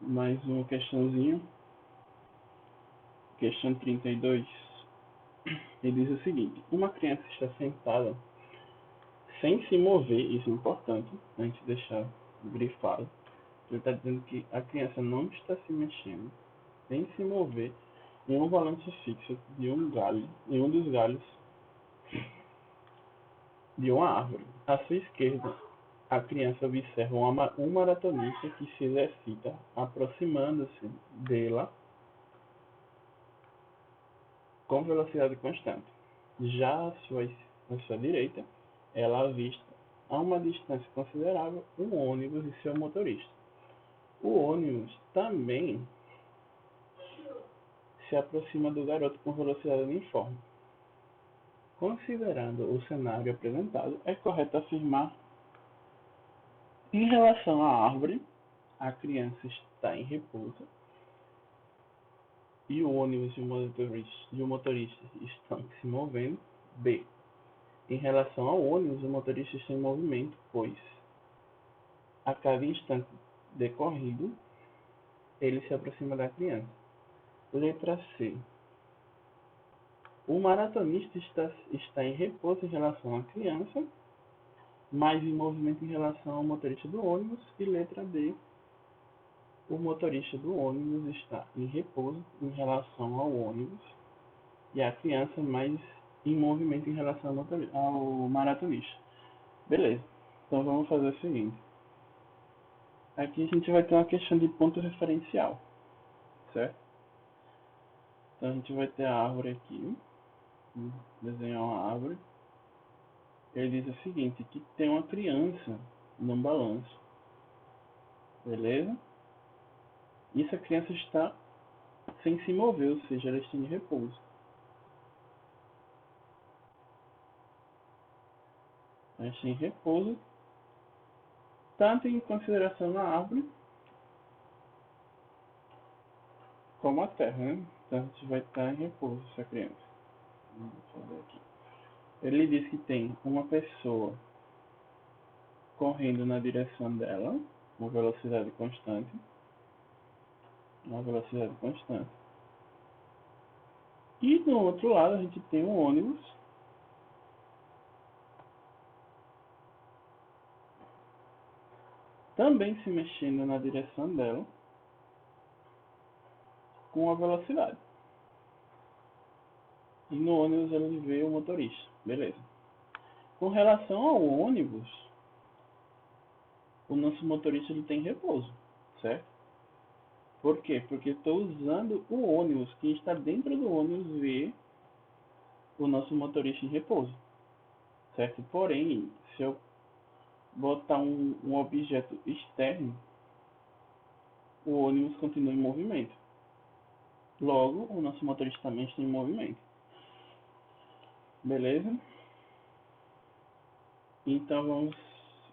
mais uma questãozinha. Questão 32. Ele diz o seguinte: uma criança está sentada sem se mover, isso é importante, a gente deixar grifado. Ele está dizendo que a criança não está se mexendo, sem se mover, em um valance fixo de um galho, em um dos galhos de uma árvore. À sua esquerda, a criança observa um maratonista que se exercita, aproximando-se dela com velocidade constante. Já à sua direita, ela avista, a uma distância considerável, um ônibus e seu motorista. O ônibus também se aproxima do garoto com velocidade uniforme. Considerando o cenário apresentado, é correto afirmar: em relação à árvore, a criança está em repouso e o ônibus e o motorista estão se movendo. B. Em relação ao ônibus, o motorista está em movimento, pois a cada instante decorrido, ele se aproxima da criança. Letra C. O maratonista está em repouso em relação à criança, mas em movimento em relação ao motorista do ônibus. E letra D. O motorista do ônibus está em repouso em relação ao ônibus e a criança mais em movimento em relação ao maratonista. Beleza. Então vamos fazer o seguinte. Aqui a gente vai ter uma questão de ponto referencial, certo? Então a gente vai ter a árvore aqui. Desenhar uma árvore. Ele diz o seguinte, que tem uma criança num balanço. Beleza? E essa criança está sem se mover, ou seja, ela está em repouso. Ela está em repouso, tanto em consideração a árvore como a terra, né? Então a gente vai estar em repouso, essa criança. Vamos fazer aqui. Ele diz que tem uma pessoa correndo na direção dela, uma velocidade constante. Uma velocidade constante. E do outro lado a gente tem um ônibus também se mexendo na direção dela com a velocidade. E no ônibus ele vê o motorista. Beleza. Com relação ao ônibus, o nosso motorista ele tem repouso, certo? Por quê? Porque estou usando o ônibus. Quem está dentro do ônibus vê o nosso motorista em repouso, certo? Porém, se eu botar um objeto externo, o ônibus continua em movimento. Logo, o nosso motorista também está em movimento. Beleza? Então vamos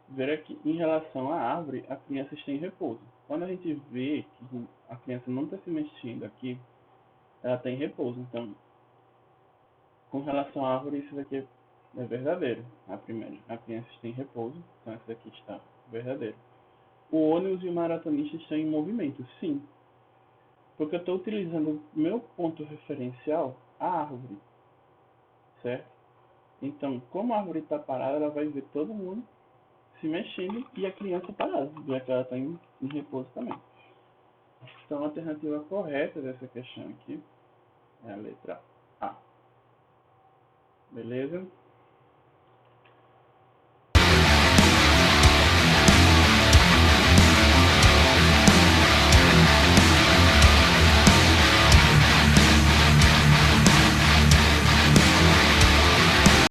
ver aqui. Em relação à árvore, a criança está em repouso. Quando a gente vê que a criança não está se mexendo aqui, ela está em repouso. Então, com relação à árvore, isso daqui é verdadeiro. A primeira, a criança está em repouso, então essa daqui está verdadeiro. O ônibus e o maratonista estão em movimento, sim. Porque eu estou utilizando meu ponto referencial, a árvore, certo? Então, como a árvore está parada, ela vai ver todo mundo se mexendo e a criança parada, já que ela está em repouso também. Então, a alternativa correta dessa questão aqui é a letra A. Beleza?